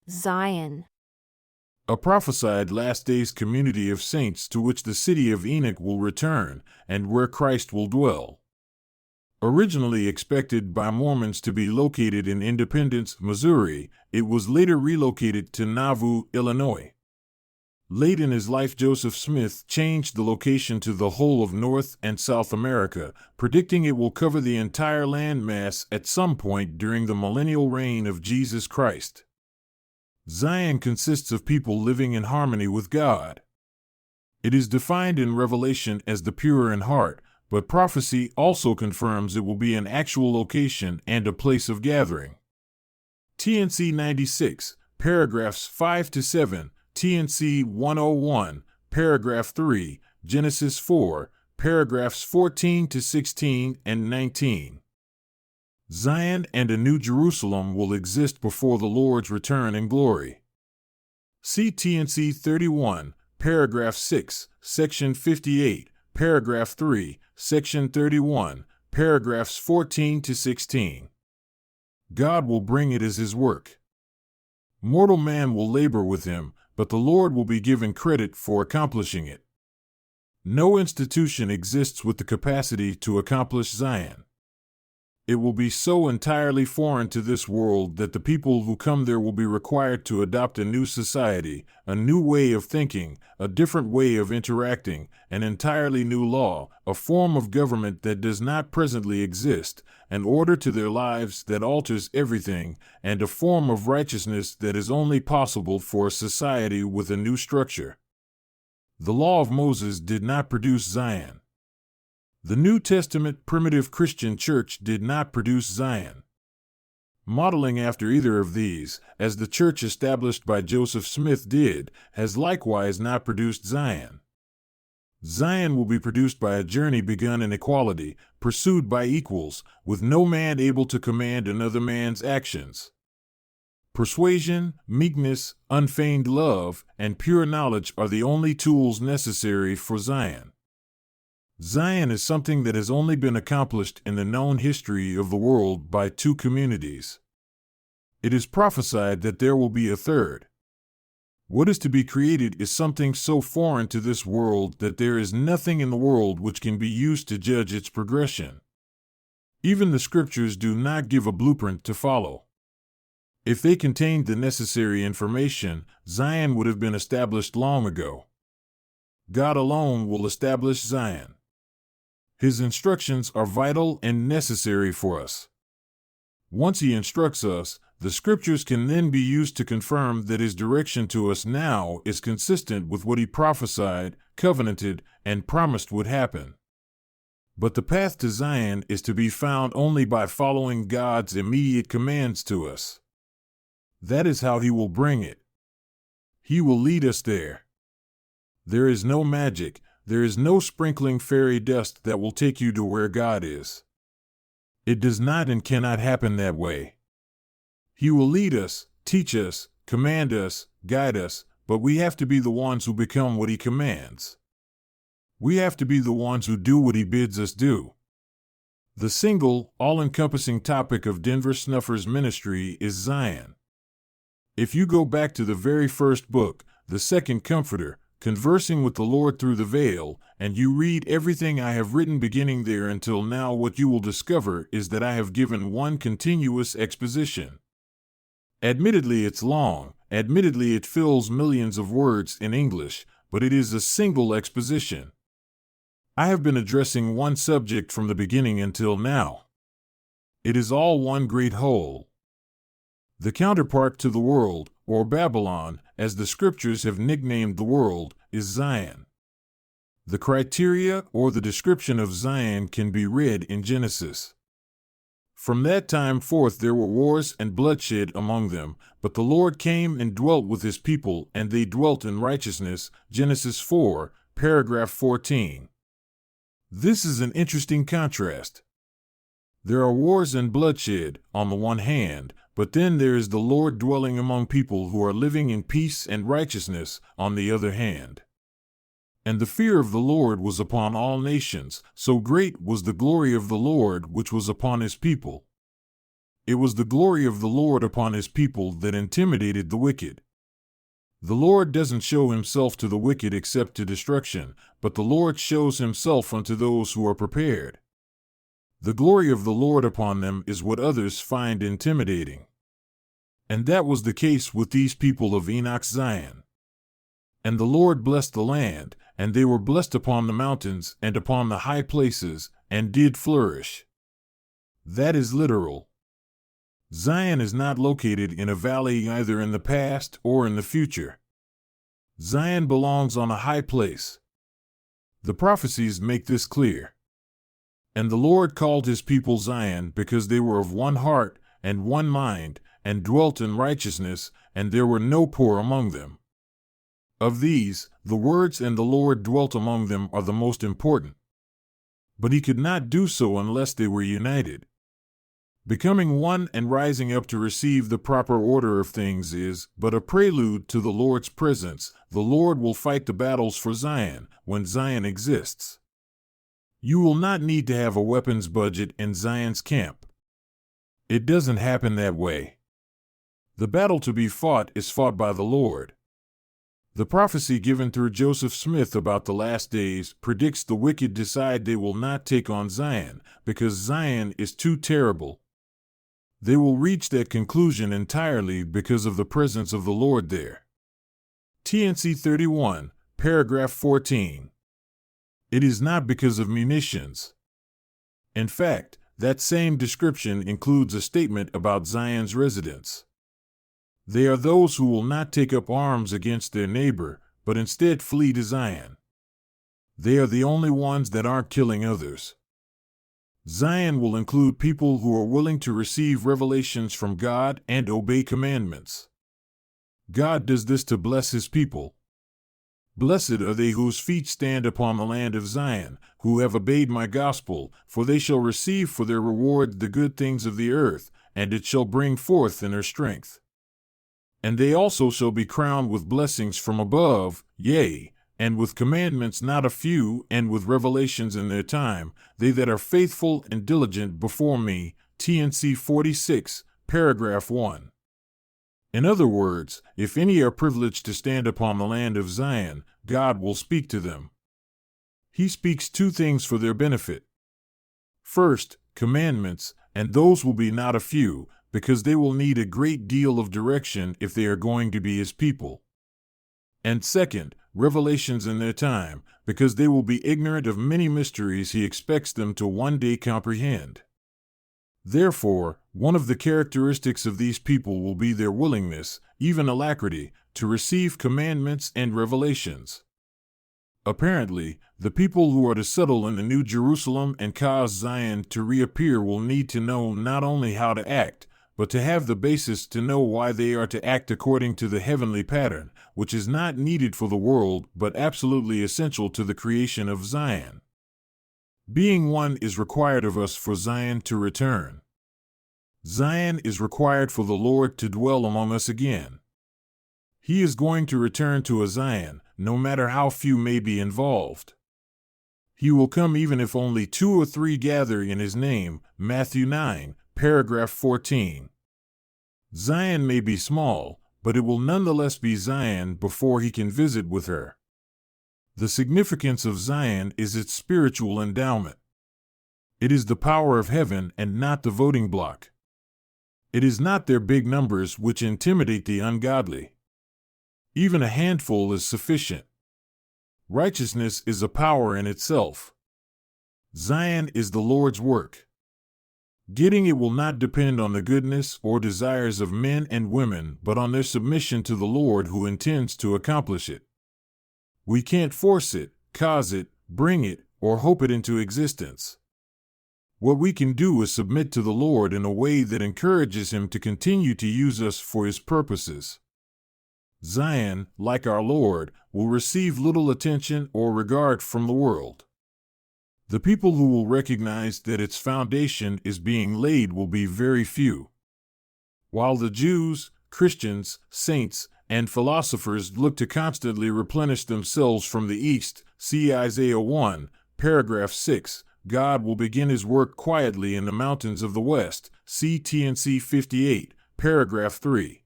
Zion. A prophesied last days community of saints to which the city of Enoch will return, and where Christ will dwell. Originally expected by Mormons to be located in Independence, Missouri, it was later relocated to Nauvoo, Illinois. Late in his life, Joseph Smith changed the location to the whole of North and South America, predicting it will cover the entire landmass at some point during the millennial reign of Jesus Christ. Zion consists of people living in harmony with God. It is defined in Revelation as the pure in heart, but prophecy also confirms it will be an actual location and a place of gathering. TNC 96, paragraphs 5 to 7, TNC 101, paragraph 3, Genesis 4, paragraphs 14 to 16 and 19. Zion and a New Jerusalem will exist before the Lord's return in glory. See TNC 31, paragraph 6, section 58, paragraph 3, section 31, paragraphs 14 to 16. God will bring it as his work. Mortal man will labor with him, but the Lord will be given credit for accomplishing it. No institution exists with the capacity to accomplish Zion. It will be so entirely foreign to this world that the people who come there will be required to adopt a new society, a new way of thinking, a different way of interacting, an entirely new law, a form of government that does not presently exist, an order to their lives that alters everything, and a form of righteousness that is only possible for a society with a new structure. The law of Moses did not produce Zion. The New Testament primitive Christian church did not produce Zion. Modeling after either of these, as the church established by Joseph Smith did, has likewise not produced Zion. Zion will be produced by a journey begun in equality, pursued by equals, with no man able to command another man's actions. Persuasion, meekness, unfeigned love, and pure knowledge are the only tools necessary for Zion. Zion is something that has only been accomplished in the known history of the world by two communities. It is prophesied that there will be a third. What is to be created is something so foreign to this world that there is nothing in the world which can be used to judge its progression. Even the scriptures do not give a blueprint to follow. If they contained the necessary information, Zion would have been established long ago. God alone will establish Zion. His instructions are vital and necessary for us. Once he instructs us, the scriptures can then be used to confirm that his direction to us now is consistent with what he prophesied, covenanted, and promised would happen. But the path to Zion is to be found only by following God's immediate commands to us. That is how he will bring it. He will lead us there. There is no magic, there is no sprinkling fairy dust that will take you to where God is. It does not and cannot happen that way. He will lead us, teach us, command us, guide us, but we have to be the ones who become what he commands. We have to be the ones who do what he bids us do. The single, all-encompassing topic of Denver Snuffer's ministry is Zion. If you go back to the very first book, The Second Comforter, Conversing with the Lord Through the Veil, and you read everything I have written beginning there until now, what you will discover is that I have given one continuous exposition. Admittedly, it's long, admittedly, it fills millions of words in English, but it is a single exposition. I have been addressing one subject from the beginning until now. It is all one great whole. The counterpart to the world, or Babylon, as the scriptures have nicknamed the world, is Zion. The criteria or the description of Zion can be read in Genesis. From that time forth there were wars and bloodshed among them, but the Lord came and dwelt with his people, and they dwelt in righteousness. Genesis 4, paragraph 14. This is an interesting contrast. There are wars and bloodshed, on the one hand, but then there is the Lord dwelling among people who are living in peace and righteousness, on the other hand. And the fear of the Lord was upon all nations, so great was the glory of the Lord which was upon his people. It was the glory of the Lord upon his people that intimidated the wicked. The Lord doesn't show himself to the wicked except to destruction, but the Lord shows himself unto those who are prepared. The glory of the Lord upon them is what others find intimidating. And that was the case with these people of Enoch's Zion. And the Lord blessed the land, and they were blessed upon the mountains and upon the high places, and did flourish. That is literal. Zion is not located in a valley either in the past or in the future. Zion belongs on a high place. The prophecies make this clear. And the Lord called his people Zion because they were of one heart and one mind, and dwelt in righteousness, and there were no poor among them. Of these, the words "and the Lord dwelt among them" are the most important. But he could not do so unless they were united. Becoming one and rising up to receive the proper order of things is but a prelude to the Lord's presence. The Lord will fight the battles for Zion when Zion exists. You will not need to have a weapons budget in Zion's camp. It doesn't happen that way. The battle to be fought is fought by the Lord. The prophecy given through Joseph Smith about the last days predicts the wicked decide they will not take on Zion because Zion is too terrible. They will reach that conclusion entirely because of the presence of the Lord there. TNC 31, paragraph 14. It is not because of munitions. In fact, that same description includes a statement about Zion's residents. They are those who will not take up arms against their neighbor, but instead flee to Zion. They are the only ones that aren't killing others. Zion will include people who are willing to receive revelations from God and obey commandments. God does this to bless his people. Blessed are they whose feet stand upon the land of Zion, who have obeyed my gospel, for they shall receive for their reward the good things of the earth, and it shall bring forth in her strength. And they also shall be crowned with blessings from above, yea, and with commandments not a few, and with revelations in their time, they that are faithful and diligent before me. TNC 46, paragraph 1. In other words, if any are privileged to stand upon the land of Zion, God will speak to them. He speaks two things for their benefit. First, commandments, and those will be not a few, because they will need a great deal of direction if they are going to be his people. And second, revelations in their time, because they will be ignorant of many mysteries he expects them to one day comprehend. Therefore, one of the characteristics of these people will be their willingness, even alacrity, to receive commandments and revelations. Apparently, the people who are to settle in the New Jerusalem and cause Zion to reappear will need to know not only how to act, but to have the basis to know why they are to act according to the heavenly pattern, which is not needed for the world but absolutely essential to the creation of Zion. Being one is required of us for Zion to return. Zion is required for the Lord to dwell among us again. He is going to return to a Zion, no matter how few may be involved. He will come even if only 2 or 3 gather in his name. Matthew 9, paragraph 14. Zion may be small, but it will nonetheless be Zion before he can visit with her. The significance of Zion is its spiritual endowment. It is the power of heaven and not the voting bloc. It is not their big numbers which intimidate the ungodly. Even a handful is sufficient. Righteousness is a power in itself. Zion is the Lord's work. Getting it will not depend on the goodness or desires of men and women, but on their submission to the Lord who intends to accomplish it. We can't force it, cause it, bring it, or hope it into existence. What we can do is submit to the Lord in a way that encourages him to continue to use us for his purposes. Zion, like our Lord, will receive little attention or regard from the world. The people who will recognize that its foundation is being laid will be very few. While the Jews, Christians, saints, and philosophers look to constantly replenish themselves from the east, see Isaiah 1, paragraph 6, God will begin his work quietly in the mountains of the west. See TNC 58, paragraph 3.